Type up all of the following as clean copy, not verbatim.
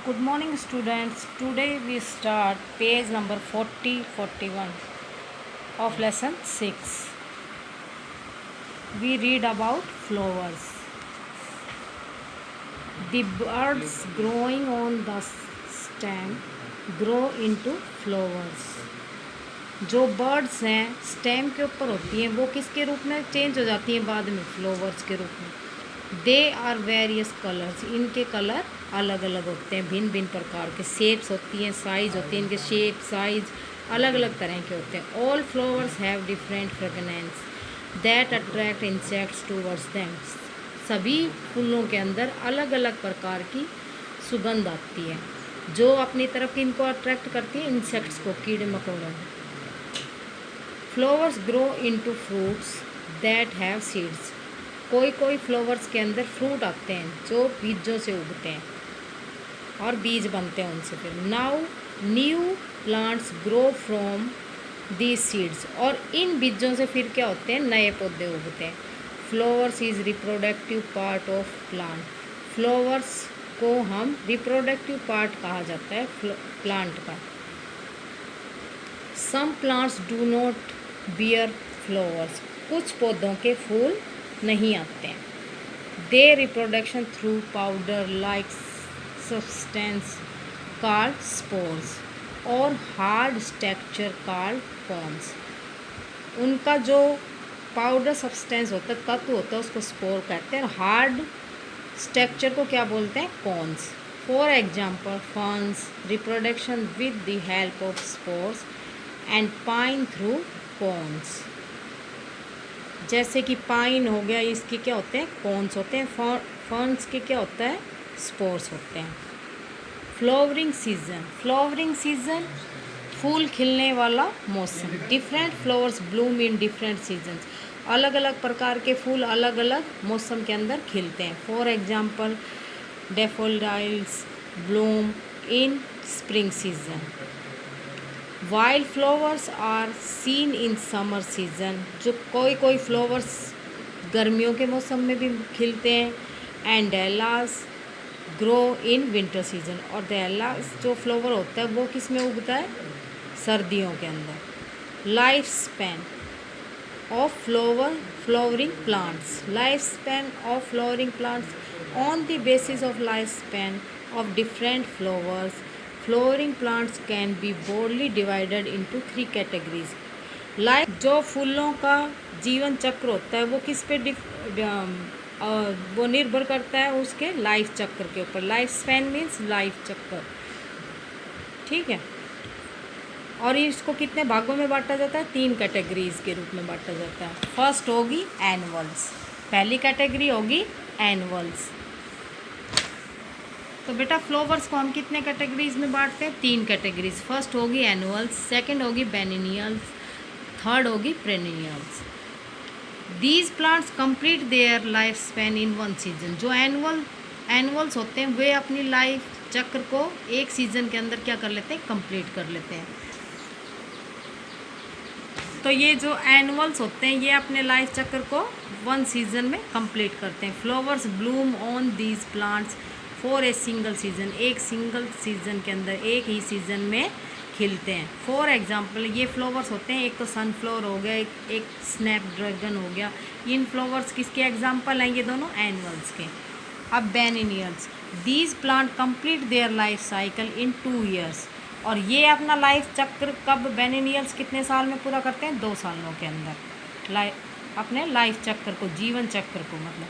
Good morning students. Today we start page number 41 of lesson 6. We read about flowers. The birds growing on the stem grow into flowers. जो birds हैं stem के ऊपर होती हैं वो किसके रूप में चेंज हो जाती हैं बाद में? फ्लावर्स के रूप में. They are various colours. इनके कलर अलग अलग होते हैं, भिन्न भिन्न प्रकार के. शेप्स होती हैं, साइज होती है, इनके शेप साइज अलग अलग तरह के होते हैं. All flowers have different fragrance that attract insects towards them. सभी फूलों के अंदर अलग अलग प्रकार की सुगंध आती है जो अपनी तरफ इनको अट्रैक्ट करती है, इंसेक्ट्स को, कीड़े मकोड़ों. Flowers grow into fruits that have seeds. कोई कोई फ्लावर्स के अंदर फ्रूट आते हैं जो बीजों से उगते हैं और बीज बनते हैं उनसे. फिर now new plants grow from these seeds. और इन बीजों से फिर क्या होते हैं? नए पौधे उगते हैं. Flowers is reproductive part of plant. Flowers को हम रिप्रोडक्टिव पार्ट कहा जाता है प्लांट का. Some plants do not bear flowers. कुछ पौधों के फूल नहीं आते हैं. They reproduction through powder like substance called spores और हार्ड स्ट्रक्चर कॉल्ड कॉन्स. उनका जो पाउडर सब्सटेंस होता है, तत्व होता है, उसको स्पोर कहते हैं. और हार्ड स्ट्रक्चर को क्या बोलते हैं? Cons. For example ferns reproduction with the help of spores and pine through cons. जैसे कि पाइन हो गया, इसके क्या होते हैं? कॉन्स होते हैं. फर्न्स के क्या होता है? स्पोर्स होते हैं. Flowering season. फ्लावरिंग सीजन फूल खिलने वाला मौसम. Different flowers Bloom in different seasons. अलग अलग प्रकार के फूल अलग अलग मौसम के अंदर खिलते हैं. For example daffodils bloom in spring season. Wild flowers are seen in summer season. जो कोई कोई फ्लावर्स गर्मियों के मौसम में भी खिलते हैं. And Dallas grow in winter season. और डेलास जो फ्लावर होता है वो किस में उगता है? सर्दियों के अंदर. Life span of flowering plants. Life span of flowering plants on the basis of life span of different flowers. Flowering plants can be broadly divided into 3 categories. Life जो फूलों का जीवन चक्र होता है वो किस पे वो निर्भर करता है? उसके लाइफ चक्र के ऊपर. लाइफ स्पैन मीन्स लाइफ चक्र. ठीक है. और इसको कितने भागों में बांटा जाता है? 3 कैटेगरीज के रूप में बांटा जाता है. फर्स्ट होगी एनुअल्स. पहली कैटेगरी होगी एनुअल्स. तो बेटा फ्लावर्स को हम कितने कैटेगरीज में बांटते हैं? 3 कैटेगरीज. फर्स्ट होगी एनुअल्स, सेकंड होगी बेनिनियल्स, थर्ड होगी perennials. These plants complete their life span in 1 season. जो एनुअल्स होते हैं वे अपनी लाइफ चक्र को एक सीजन के अंदर क्या कर लेते हैं? कंप्लीट कर लेते हैं. तो ये जो एनुअल्स होते हैं ये अपने लाइफ चक्र को 1 सीजन में कंप्लीट करते हैं. Flowers Bloom on these plants for a single season. एक सिंगल सीजन के अंदर एक ही सीजन में खिलते हैं. फॉर एग्जांपल ये फ्लावर्स होते हैं, एक तो सनफ्लावर हो गया, एक स्नैपड्रैगन हो गया. इन फ्लावर्स किसके एग्जांपल हैं? ये दोनों एनुअल्स के. अब biennials. These plant complete their life cycle in 2 years. और ये अपना लाइफ चक्र कब? बेनिनियल्स कितने साल में पूरा करते हैं? 2 सालों के अंदर अपने लाइफ चक्र को, जीवन चक्र को मतलब.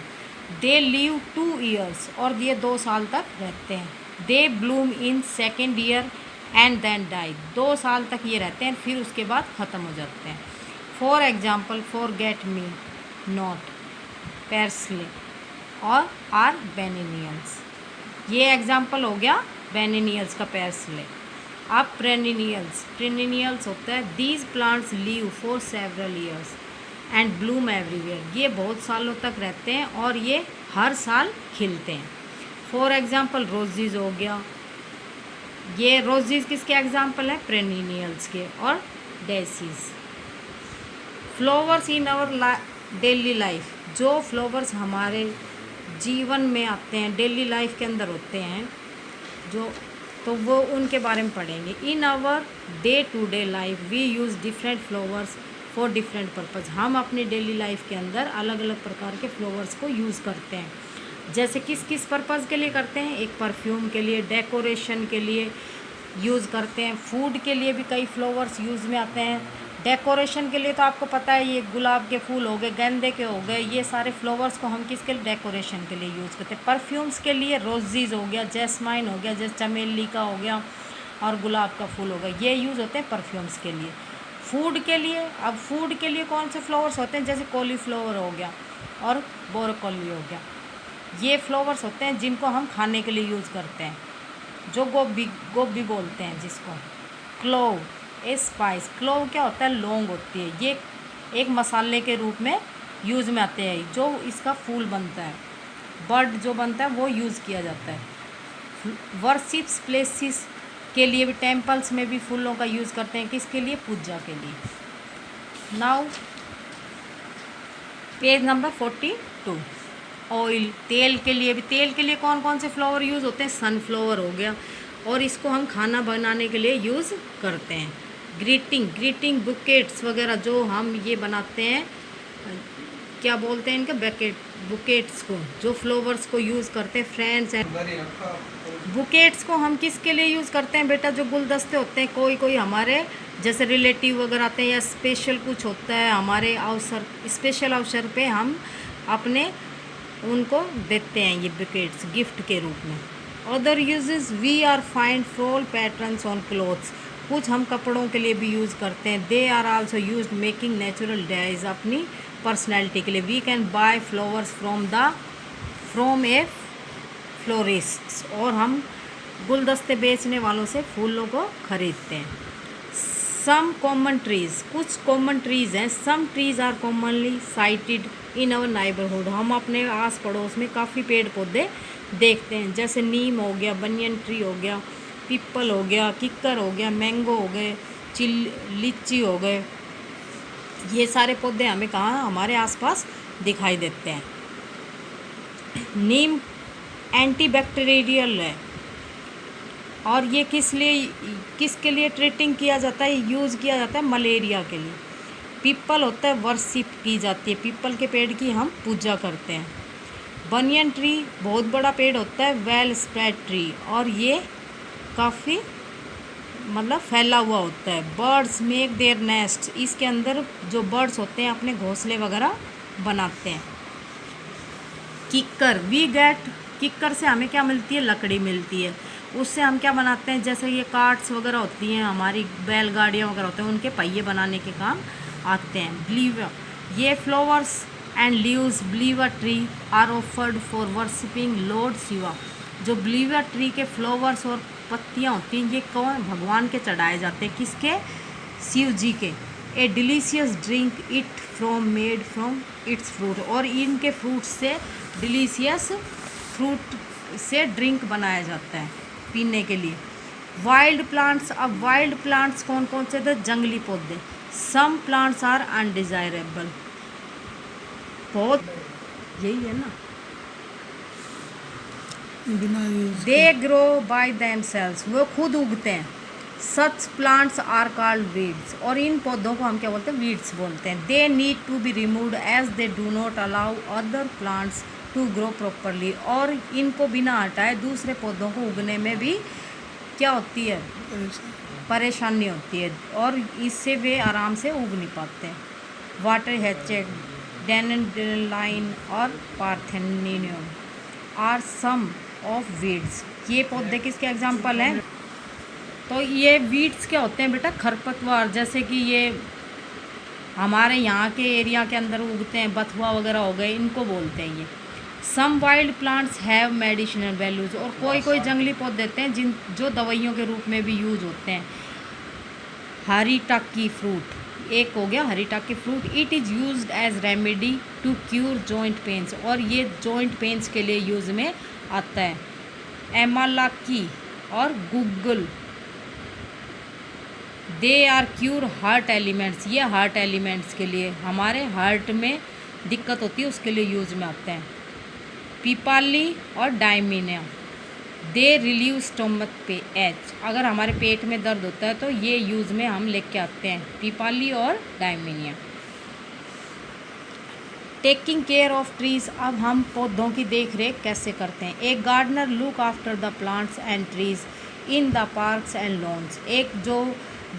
They live 2 years. और ये 2 साल तक रहते हैं. They bloom in second year and then die. 2 साल तक ये रहते हैं फिर उसके बाद ख़त्म हो जाते हैं. For example forget me not, parsley और आर बेनिनियल्स. ये एग्जाम्पल हो गया बेनिनियल्स का, पैर्सले. अब पेरेनियल्स होता है these plants leave for several years and Bloom everywhere. ये बहुत सालों तक रहते हैं और ये हर साल खिलते हैं. फॉर एग्जाम्पल रोजीज हो गया. ये रोजीज किसके एग्जाम्पल हैं? पेरेनियल्स के. और daisies. Flowers in our daily life. जो फ्लावर्स हमारे जीवन में आते हैं, डेली लाइफ के अंदर होते हैं, जो तो वो उनके बारे में पढ़ेंगे। In our day to day life we use different flowers for different purpose. हम अपनी डेली लाइफ के अंदर अलग अलग प्रकार के फ्लावर्स को यूज़ करते हैं। जैसे किस किस पर्पज़ के लिए करते हैं? एक परफ्यूम के लिए, डेकोरेशन के लिए यूज़ करते हैं। फूड के लिए भी कई फ्लावर्स यूज़ में आते हैं। डेकोरेशन के लिए तो आपको पता है, ये गुलाब के फूल हो गए, गेंदे के हो गए, ये सारे फ्लावर्स को हम किसके लिए? डेकोरेशन के लिए यूज़ करते हैं। परफ्यूम्स के लिए रोज़ीज़ हो गया, जैस्माइन हो गया, जैसे चमेली का हो गया और गुलाब का फूल हो गया, ये यूज़ होते हैं परफ्यूम्स के लिए। फूड के लिए, अब फूड के लिए कौन से फ्लावर्स होते हैं? जैसे कॉलीफ्लावर हो गया और ब्रोकोली हो गया, ये फ्लावर्स होते हैं जिनको हम खाने के लिए यूज़ करते हैं। जो गोभी बोलते हैं जिसको। क्लोव, ए स्पाइस, क्लोव क्या होता है? लौंग होती है, ये एक मसाले के रूप में यूज़ में आते हैं। जो इसका फूल बनता है, बड जो बनता है, वो यूज़ किया जाता है। वर्शिप्स प्लेसेस के लिए भी, टेम्पल्स में भी फूलों का यूज़ करते हैं। किसके लिए? पूजा के लिए। Now page number 42। ऑयल, तेल के लिए भी, तेल के लिए कौन कौन से फ्लावर यूज़ होते हैं? सनफ्लावर हो गया, और इसको हम खाना बनाने के लिए यूज़ करते हैं। ग्रीटिंग बुकेट्स वगैरह जो हम ये बनाते हैं, क्या बोलते हैं इनके? बुकेट्स को, जो फ्लावर्स को यूज़ करते हैं फ्रेंड्स एंड। बुकेट्स को हम किसके लिए यूज़ करते हैं बेटा? जो गुलदस्ते होते हैं, कोई हमारे जैसे रिलेटिव वगैरह आते हैं या स्पेशल कुछ होता है हमारे अवसर, स्पेशल अवसर पे हम अपने उनको देते हैं ये बुकेट्स गिफ्ट के रूप में। Other uses we are find floral patterns on clothes, कुछ हम कपड़ों के लिए भी यूज़ करते हैं। They are also used making natural dyes, अपनी पर्सनैलिटी के लिए। We can buy flowers from a florist, और हम गुलदस्ते बेचने वालों से फूलों को खरीदते हैं। सम कॉमन ट्रीज़, कुछ कॉमन ट्रीज़ हैं। Some trees are commonly sighted in our neighbourhood, हम अपने आस पड़ोस में काफ़ी पेड़ पौधे देखते हैं। जैसे नीम हो गया, बनियन ट्री हो गया, पीपल हो गया, किक्कर हो गया, मैंगो हो गए, लीची हो गए, ये सारे पौधे हमें कहाँ? हमारे आसपास दिखाई देते हैं। नीम एंटीबैक्टीरियल है, और ये किसके लिए ट्रीटिंग किया जाता है? यूज़ किया जाता है मलेरिया के लिए। पीपल होता है, वर्शिप की जाती है, पीपल के पेड़ की हम पूजा करते हैं। बनियन ट्री बहुत बड़ा पेड़ होता है, वेल स्प्रेड ट्री, और ये काफ़ी मतलब फैला हुआ होता है। बर्ड्स मेक देयर नेस्ट, इसके अंदर जो बर्ड्स होते हैं अपने घोंसले वगैरह बनाते हैं। किक्कर, वी गेट, किक्कर से हमें क्या मिलती है? लकड़ी मिलती है, उससे हम क्या बनाते हैं? जैसे ये कार्ट्स वगैरह होती हैं, हमारी बैलगाड़ियाँ वगैरह होते हैं, उनके पहिए बनाने के काम आते हैं। बिलीवर, ये flowers and leaves believer tree are offered for worshipping Lord Shiva, जो बिलीवर ट्री के फ्लावर्स और पत्तियाँ होती हैं, ये कौन? भगवान के चढ़ाए जाते हैं। किसके? शिव जी के। A delicious drink it from made from its fruit, और इनके फ्रूट से डिलीशियस फ्रूट से ड्रिंक बनाया जाता है पीने के लिए। वाइल्ड प्लांट्स, अब वाइल्ड प्लांट्स कौन कौन से थे? जंगली पौधे। सम प्लांट्स आर अनडिजायरेबल, बहुत यही है ना, दे ग्रो बाय देमसेल्व्स, वो खुद उगते हैं। Such plants are called weeds, और इन पौधों को हम क्या बोलते हैं? वीड्स बोलते हैं। They need to be removed as they do not allow other plants to grow properly, और इनको बिना हटाए दूसरे पौधों को उगने में भी क्या होती है? परेशानी होती है, और इससे वे आराम से उग नहीं पाते हैं। वाटर हैचेट, डैंडेलियन और parthenium are some of weeds, ये पौधे किसके एग्जाम्पल हैं? तो ये वीड्स क्या होते हैं बेटा? खरपतवार, जैसे कि ये हमारे यहाँ के एरिया के अंदर उगते हैं, बथुआ वगैरह हो गए, इनको बोलते हैं ये। Some wild plants have medicinal values, और कोई जंगली पौधे होते हैं जो दवाइयों के रूप में भी यूज़ होते हैं। हरीटाकी फ्रूट, एक हो गया haritaki fruit, it is used as remedy to cure joint pains, और ये जॉइंट पेन्स के लिए यूज़ में आता है। एमालाकी और guggul, they are cure heart ailments, ये हार्ट एलिमेंट्स के लिए, हमारे हार्ट में दिक्कत होती है उसके लिए यूज़ में आते हैं। पीपाली और डायमिनिया, दे रिलीव स्टोमक पे एच, अगर हमारे पेट में दर्द होता है तो ये यूज़ में हम लेके आते हैं, पीपाली और डायमिनिया। टेकिंग केयर ऑफ ट्रीज़, अब हम पौधों की देख रेख कैसे करते हैं। एक gardener look after the plants and trees in the parks and lawns, एक जो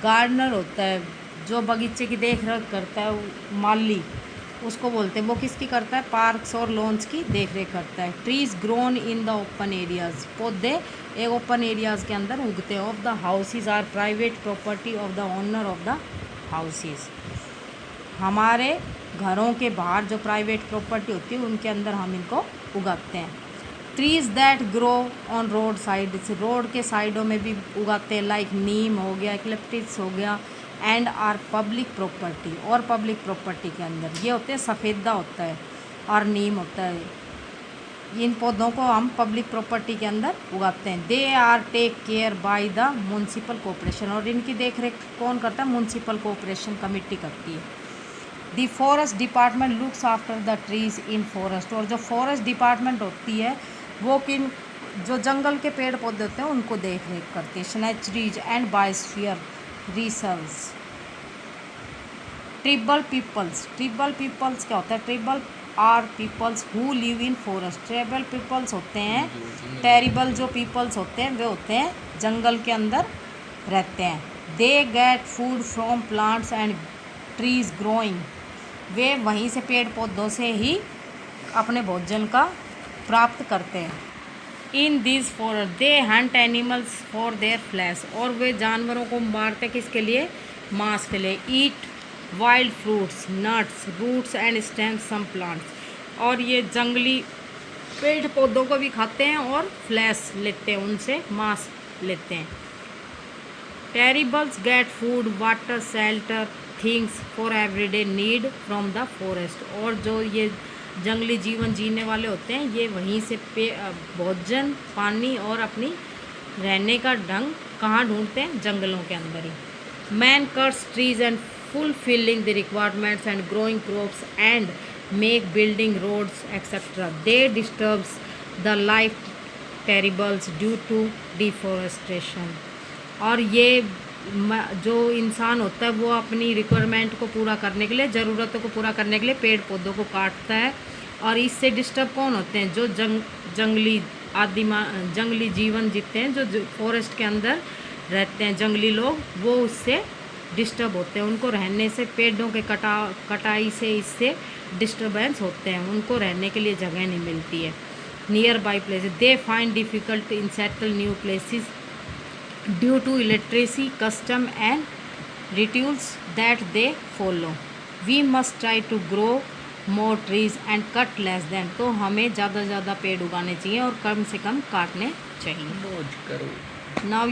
गार्डनर होता है, जो बगीचे की देख रेख करता है, माली उसको बोलते हैं। वो किसकी करता है? पार्क्स और लॉन्स की देख रेख करता है। Trees grown in the open areas, पौधे एक ओपन एरियाज़ के अंदर उगते हैं। Of the houses are private property of the owner of the houses, हमारे घरों के बाहर जो प्राइवेट प्रॉपर्टी होती है उनके अंदर हम इनको उगाते हैं। Trees that grow on road side, road के साइडों में भी उगाते हैं, लाइक नीम हो गया, एक्लिप्टिस हो गया, एंड आर पब्लिक प्रॉपर्टी, और पब्लिक प्रॉपर्टी के अंदर ये होते हैं, सफ़ेदा होता है और नीम होता है। इन पौधों को हम पब्लिक प्रॉपर्टी के अंदर उगाते हैं। They are take care by the municipal corporation, और इनकी देख रेख कौन करता है? म्यूनसिपल कॉरपोरेशन कमेटी करती है। दी forest department looks after the trees in forest, और जो फॉरेस्ट डिपार्टमेंट होती है वो किन, जो जंगल के पेड़ पौधे होते हैं उनको देख रेख करती है। Sanctuaries and biosphere reserves. Tribal peoples, tribal peoples क्या होता है? Tribal are peoples who live in forest, tribal peoples होते हैं, टेरिबल जो पीपल्स होते हैं वे होते हैं जंगल के अंदर रहते हैं। They get food from plants and trees growing, वे वहीं से पेड़ पौधों से ही अपने भोजन का प्राप्त करते हैं। In this forest they Hunt animals for their flash, और वे जानवरों को मारते किसके लिए? मांस के लिए। Eat wild fruits nuts roots and stems some plants, और ये जंगली पेड़ पौधों को भी खाते हैं और फ्लैश लेते हैं, उनसे मांस लेते हैं। Tribals get food water shelter things for everyday need from the forest, और जो ये जंगली जीवन जीने वाले होते हैं ये वहीं से भोजन, पानी और अपनी रहने का ढंग कहाँ ढूंढते हैं? जंगलों के अंदर ही। Man cuts trees and fulfilling the requirements and growing crops and make building roads etc. They disturbs the life terribles due to deforestation, और ये जो इंसान होता है वो अपनी रिक्वायरमेंट को पूरा करने के लिए, ज़रूरतों को पूरा करने के लिए पेड़ पौधों को काटता है, और इससे डिस्टर्ब कौन होते हैं? जो जंगली जीवन जीते हैं, जो फॉरेस्ट के अंदर रहते हैं जंगली लोग, वो उससे डिस्टर्ब होते हैं। उनको रहने से, पेड़ों के कटाई से इससे डिस्टर्बेंस होते हैं, उनको रहने के लिए जगह नहीं मिलती है। Nearby places they find difficult in settle new places due to electricity custom and rituals that they follow. We must try to grow more trees and cut less then, तो हमें ज़्यादा से ज़्यादा पेड़ उगाने चाहिए और कम से कम काटने चाहिए। नाउ